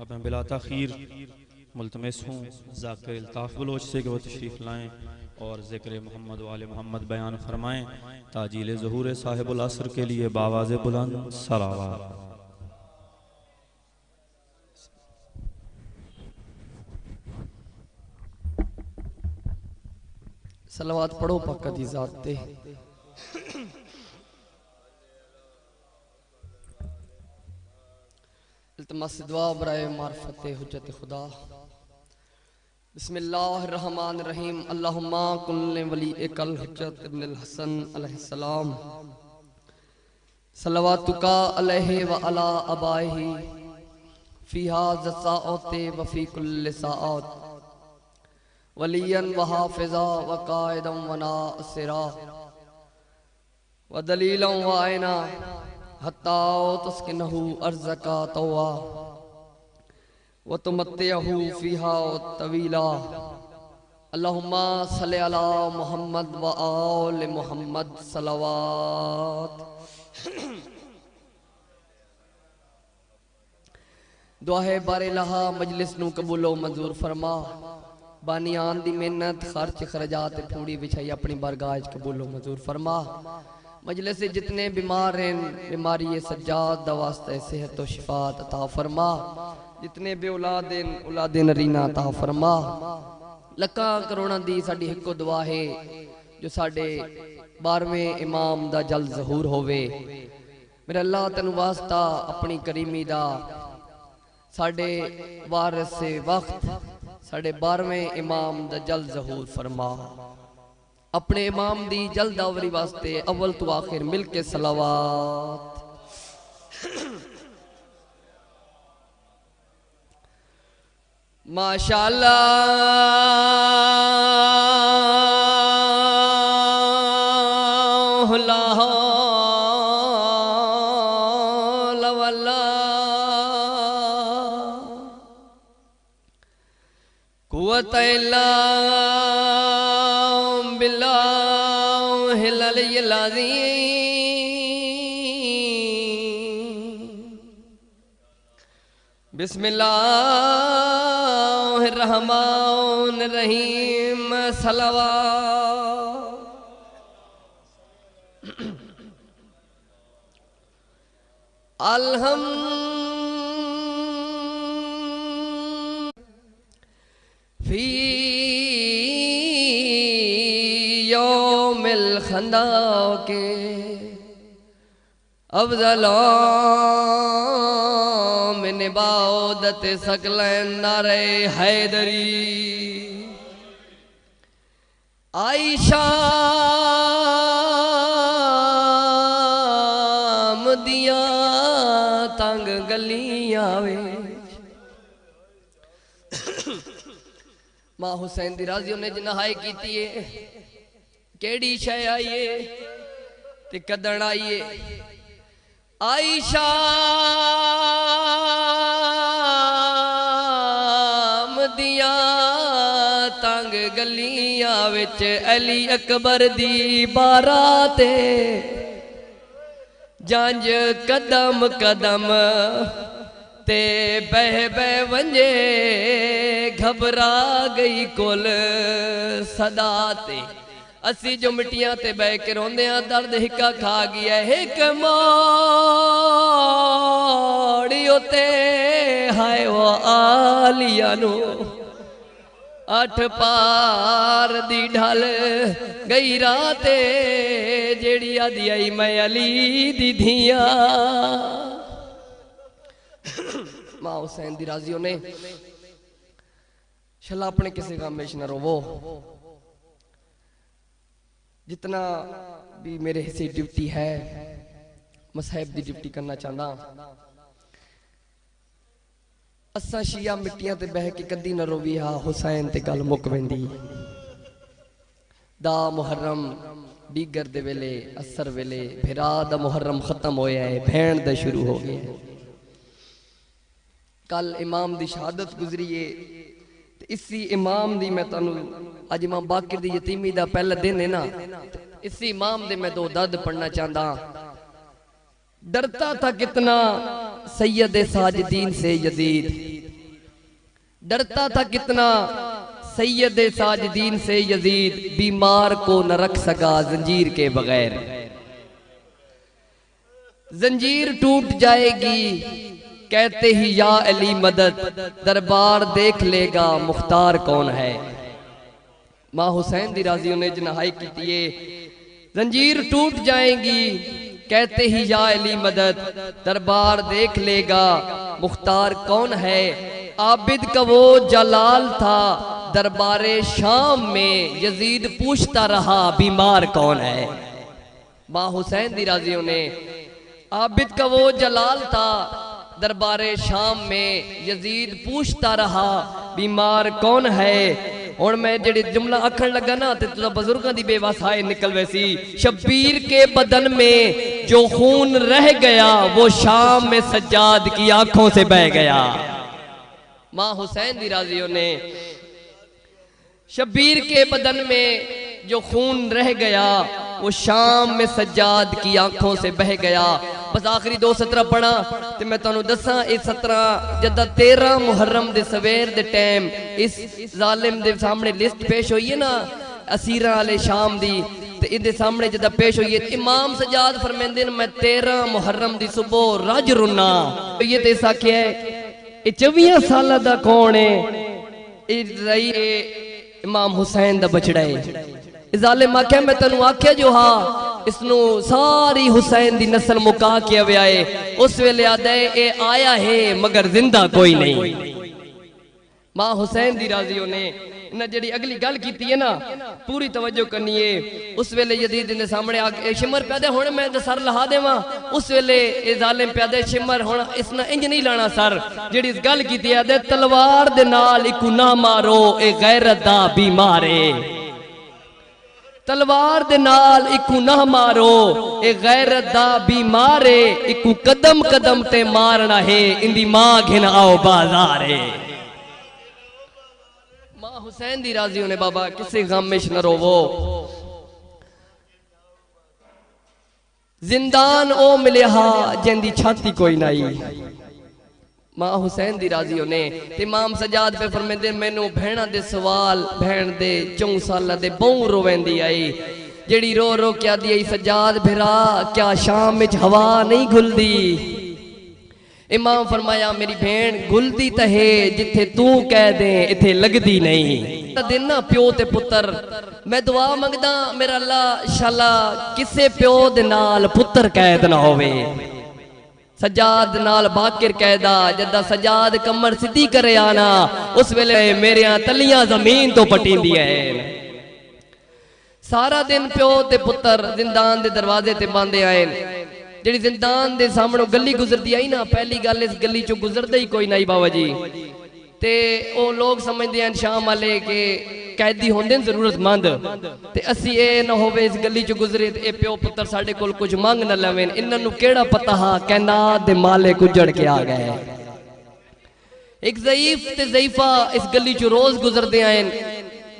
अब मैं बिला ताखीर मुल्तमस हूँ ज़ाकिर अल्ताफ़ बलोच से कि वो तशरीफ़ लाएँ और ज़िक्र मोहम्मद वाले मोहम्मद बयान फरमाएँ ताजील ज़हूर साहिबुल असर के लिए बावाज़ बुलंद सलावत। सलवात पढ़ो पाक दी ज़ात ते। इल्तमस दुआ बराए मार्फत हुज्जत खुदा। बिस्मिल्लाहिर्रहमानिर्रहीम। अल्लाहुम्मा कुल्ले वली एकल हुज्जत इब्नुल हसन अलैहिस्सलाम सलवातुका अलैहि व अला अबाइही फीहा ज़साअते व फी कुल्li साअत वलियन व हाफिज़ा व कायदम व नासिरा व दलीलन व आयना हत्ता तस्किनहु अर्ज़का तवा व तुमत्तिअहु फीहा तवीला। अल्लाहुम्मा सल्लि अला मुहम्मद व आल मुहम्मद सलवात। दुआ है बारे लहा मजलिस नू कबूलो मंजूर फरमा। बानियान दी मेहनत खर्च खर्जात पूरी बिछाई अपनी बारगाह च कबूलो मंजूर फरमा। मजलिस से जितने बीमार हैं बीमारी सज्जाद दा वास्ते सेहत व शिफात अता फरमा। जितने बे औलाद हैं औलाद नरीना अता फरमा। लखा करोड़ां दी साडी हिक्को दुआ है जो साडे 12वें इमाम दा जल्द ज़हूर होवे। मेरे अल्लाह तेनू वास्ता अपनी करीमी दा साडे वारिस से वक्त साडे 12वें इमाम दा जल्द ज़हूर फरमा। अपने इमाम दी जल्द आवरी वास्ते अव्वल तो आखिर मिल के सलावात। माशाअल्लाह ला हौला वला कुव्वता इल्ला बिल्लाहिल अलिय्यिल अज़ीम। बिस्मिल्लाहिर्रहमानिर्रहीम। सलावत। फी यौमिल खंदा के अफ़ज़ल मिन इबादत सकलैन नारे हैदरी। आइशा दियां तंग गलियां वे मां हुसैन दी राज़ी ने जिन्हाई की केड़ी शय आईए ते कदण आईए। आइशा दियां तंग गलियां विच अली अकबर दी बाराते जंज कदम कदम ते बह बह वंजे घबरा गई कुल सदाते। असी जो मिट्टियां ते बह के रोंदे दर्द हिक्का खा गया एक मोड़ी उते हाय वो आलिया नो 8 पार दी ढल गई राते जेड़ी आदि आई मैं अली दी धिया। मां हुसैन दी राज़ी ने शला अपने किसी काम में न रोवो। जितना भी मेरे हिस्से ड्यूटी है मसहब दी ड्यूटी करना चाहता। असा शिया मिट्टियां ते बह के कदी न रोवी हा हुसैन ते गल मुक वेंदी। दा मुहर्रम दीगर दे वेले असर वेले फिरा दा मुहर्रम खत्म होया है भैन दा शुरू हो गया। कल इमाम दी शहादत गुजरी है इसी इमाम दी मैं तुहानू अज इमाम बाकिर दी यतीमी दा पहला दिन है ना इसी इमाम दे मैं 2 दर्द पढ़ना चाहता। डरता था कितना सैयद साजिदीन से यजीद डरता था कितना सैयद साजिदीन से यजीद, बीमार को न रख सका जंजीर के बगैर। जंजीर टूट जाएगी कहते ही या अली मदद, दरबार देख लेगा मुख्तार कौन है। मां हुसैन दी राजी ने जनाहाई की, जंजीर टूट जाएगी कहते ही या अली मदद, दरबार देख लेगा मुख्तार कौन है। आबिद का वो जलाल था दरबारे शाम में, यजीद पूछता रहा बीमार कौन है। मां हुसैन दी राजियों ने, आबिद का वो जलाल था दरबारे शाम में, यजीद पूछता रहा बीमार कौन है। और मैं जेड़े जुमला आखण लगा ना ते तुझा बुजुर्गों दी बेवसाई निकल वैसी। शब्बीर के बदन में जो खून रह गया वो शाम में सज्जाद की आंखों से बह गया। मां हुसैन दी राजियों ने, शब्बीर के बदन में जो खून रह गया वो शाम में सज्जाद की आंखों से बह गया। बस आखिरी 2 सतरा पढ़ा ते मैं तुहानू दसा। इस 17 जदा 13 मुहर्रम दे सवेर दे टाइम इस जालिम दे सामने लिस्ट पेश हुई है ना असीरा वाले शाम दी, ते इहदे सामने जदा पेश हुई है इमाम सज्जाद फरमांदे ने मैं 13 मुहर्रम दी सुबह रज रुना। ये ते ऐसा क्या है, ये 24 साल दा कौन है? इमाम हुसैन दा बछड़ा है। जालिम आख्या मैं तेनू आख्या जो हा इसनू सारी हुसैन दी नस्ल मुका के आया है। उस वेले आदा है ए आया है मगर जिंदा कोई नहीं। मां हुसैन दी राजियों ने इन्हें जड़ी अगली गल की है ना पूरी तवज्जो करनी है। उस वेले यजीद ने सामने आके शिमर प्यादे हुण मैं सर लहा देवा। उस वेले ए जालिम प्यादे शिमर हुण इसना इंज नहीं लाना सर। जड़ी इस गल की है तलवार दे नाल इकू ना मारो ए गैरत दा बीमार है। तलवार दे नाल इकू ना मारो ए गैरत दा बीमार है। इकू कदम कदम ते मारना है इंदी मां घिन आओ बाजार है। मां हुसैन दी राजी ने बाबा किसी गम में न रोवो। जिंदान ओ मिले हा जिंदी छाती कोई नहीं। मां हुसैन दी राजी ने इमाम सजाद पे फरमांदे मैनू भैणा दे सवाल भैण दे 4 साल दे बहु रोवेंदी आई जेड़ी रो रो के आदी आई सजाद भिरा क्या शाम विच हवा नहीं घुलदी। इमाम फरमाया मेरी भेण गुलदी तो है जिथे तू कह दे इथे लगदी नहीं। दिन ना प्यो ते पुत्र मैं दुआ मंगदा मेरा अल्लाह शाला किसे प्यो दे नाल पुत्र कैद ना होवे। सजाद नाल बाकिर कैदा जदा सजाद कमर सीधी करे आना उस वेले मेरे तलियां जमीन तो पटींदी है। सारा दिन प्यो ते पुत्र जिंदान दे दरवाजे ते बांधे आए। जेड़ी जिंदान दे सामने गली गुजरती आई ना पहली गल इस गली चो गुजरदा ही कोई नहीं बाबा जी। ते ओ लोग समझते हैं शाम वाले के कैदी होंदे जरूरतमंद ते असी ए ना होवे इस गली चो गुजरे ते ए प्यो पुत्र साडे कोल कुछ मंग न लवेन। इन्हां नू केड़ा पता हा कैनात दे मालिक उजड़ के आ गए। एक ज़ईफ ते ज़ईफा इस गली चो रोज गुजरदे आए।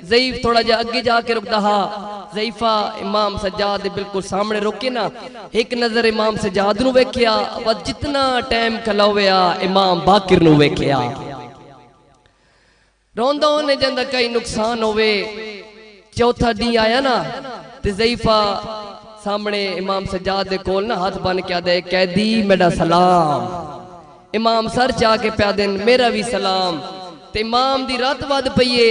ज़ईफ थोड़ा जा अगे जाके रुकदा हा। ज़ईफा इमाम सज्जाद दे बिल्कुल सामने रुके ना एक नजर इमाम सज्जाद नू वेख्या व जितना टाइम खलोया इमाम बाकिर नू वेख्या। रोंदा ने जंदा कई नुकसान होवे। चौथा दी आया ना ते ज़ईफा सामने इमाम सज्जाद दे कोल ना हाथ बन के आदे कैदी मेरा सलाम। इमाम सर चा के प्या देन मेरा भी सलाम। ते इमाम दी रात वध पईए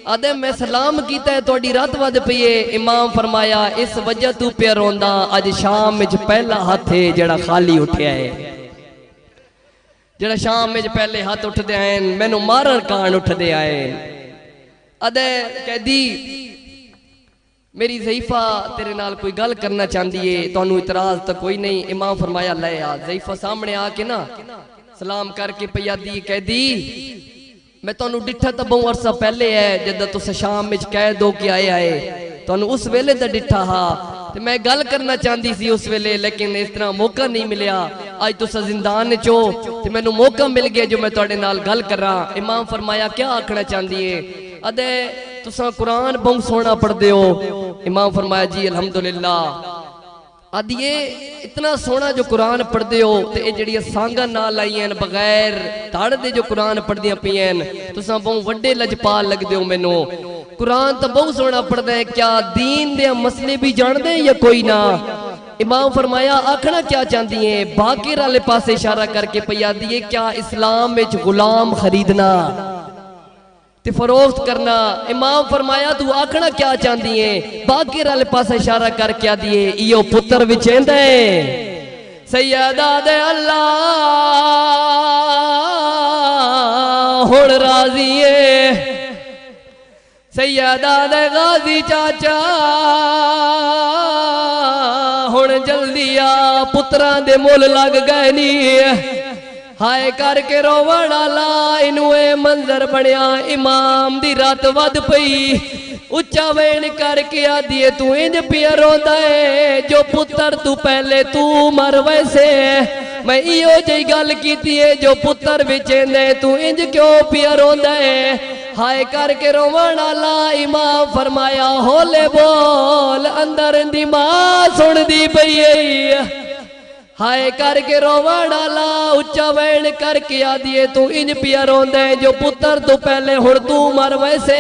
आदे मैं सलाम कीता है तोड़ी रात वध पईए। इमाम फरमाया इस वजह तू पे रोंदा अज शाम विच पहला हाथ है जेड़ा खाली उठिया है। जेड़ा शाम में पहले हाथ उठते आए मैनू मारन कान उठते आए। अदे कैदी मेरी ज़ईफा तेरे नाल कोई गल करना चाहती है तुहानू इतराज तो कोई नहीं। इमाम फरमाया ले आ। ज़ईफा सामने आके ना सलाम करके पया दी कैदी मैं तुहानू डिठा तो बहु अरसा पहले है जदा तुस शाम में कैद हो के आए आए तुहानू उस वेले दा डिठा हा ते मैं गल करना चाहती सी उस वेले लेकिन इस तरह मौका नहीं मिलिया। अज तुस जिंदान चो ते मैनू मौका मिल गया जो मैं तुहाडे नाल गल करा। इमाम फरमाया क्या आखना चाहती है? अदे तुसा कुरान बहुत सोहना पढ़दे हो। इमाम फरमाया जी अल्हम्दुलिल्लाह आदिए इतना सोना जो कुरान पढ़ते हो तो ये जड़ियां सांगा ना लाइया बगैर धड़ दे जो कुरान पढ़दिया पियान तुसा बहुत वड्डे लजपाल लगदे हो मैनू कुरान तो बहुत सोना पढ़दा है क्या दीन दे मसले भी जानदे या कोई ना इमाम फरमाया आखना क्या चाहती है बाकिर वाले पासे इशारा करके पिया दिए क्या इस्लाम में गुलाम खरीदना ते फरोख्त करना इमाम फरमाया तू आखना क्या चाहती है बाकिर वाले पास इशारा करके दिए इयो पुत्र विचेंदे सैयदा दे अल्लाह हुण राजी है सैयदा दे गाजी चाचा हुण जल्दी आ पुत्रां दे मुल लग गए नी हाय करके रोवण आला इनू ए मंजर बनया इमाम दी रात वध पई उच्चा वेण करके आदिए तू इंज पिया रोंदा है जो पुत्र तू पहले तू मर वैसे मैं इो जी गल कीती है जो पुत्र विचेंदे तू इंज क्यों पिया रोंदा है हाय करके रोवण आला इमाम फरमाया होले बोल अंदर दी मां सुनदी पई है हाय करके रोवण आला उच्चा वैण करके आदिए तू इंज पिया रोंदे जो पुत्र तू पहले हुण तू मर वैसे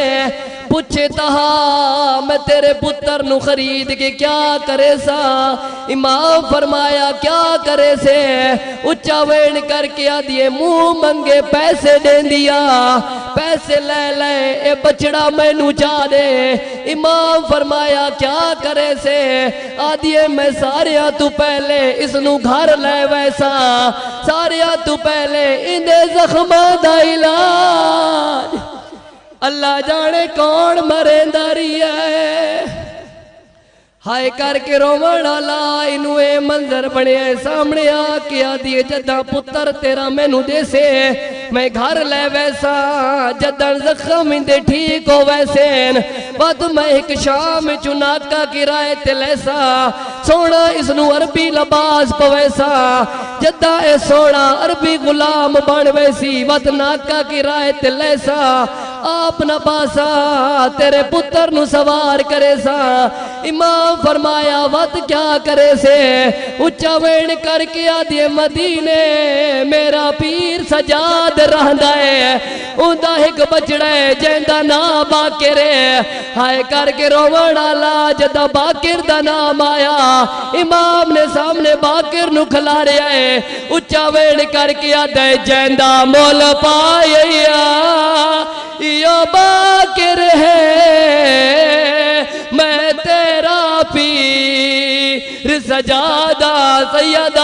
पूछे तहा मैं तेरे पुत्र नु खरीद के क्या करे सा इमाम फरमाया क्या करे से उच्चा वैण करके आदिए मुंह मंगे पैसे दे दिया पैसे ले ले ए बछड़ा मैनू चा दे इमाम फरमाया क्या करे से आदिए मैं सारिया तू पहले इसनू घर ले वैसा सारिया तू पहले इन्हें जख्मा दा इलाज अल्लाह जाने कौन मरेंदारी है हाय करके रोवण आला इनू ए मंजर बने सामने आके आदिए जदा पुत्र तेरा मैनू देसे मैं घर ले वैसा जदन जख्म इंदे ठीक हो वैसे बद मैं एक शाम चुनाका किराए ते लैसा सोना इसनू अरबी लबास पवैसा जदा ए सोना अरबी गुलाम बन वैसी वद नाका किराए ते लैसा आप न पासा तेरे पुत्र नु सवार करे सा इमाम फरमाया वत क्या करे से उच्चा वेण करके आदिए मदीने मेरा पीर सजाद रहंदा है उंदा एक बछड़ा है जेंदा ना बाकिर हाय करके रोवण आला जदा बाकिर दा नाम आया इमाम ने सामने बाकिर नु खिलारिया है उच्चा वेण करके आदे जेंदा मोल पाया यो बाकिर है मैं तेरा पीर सजादा सैयद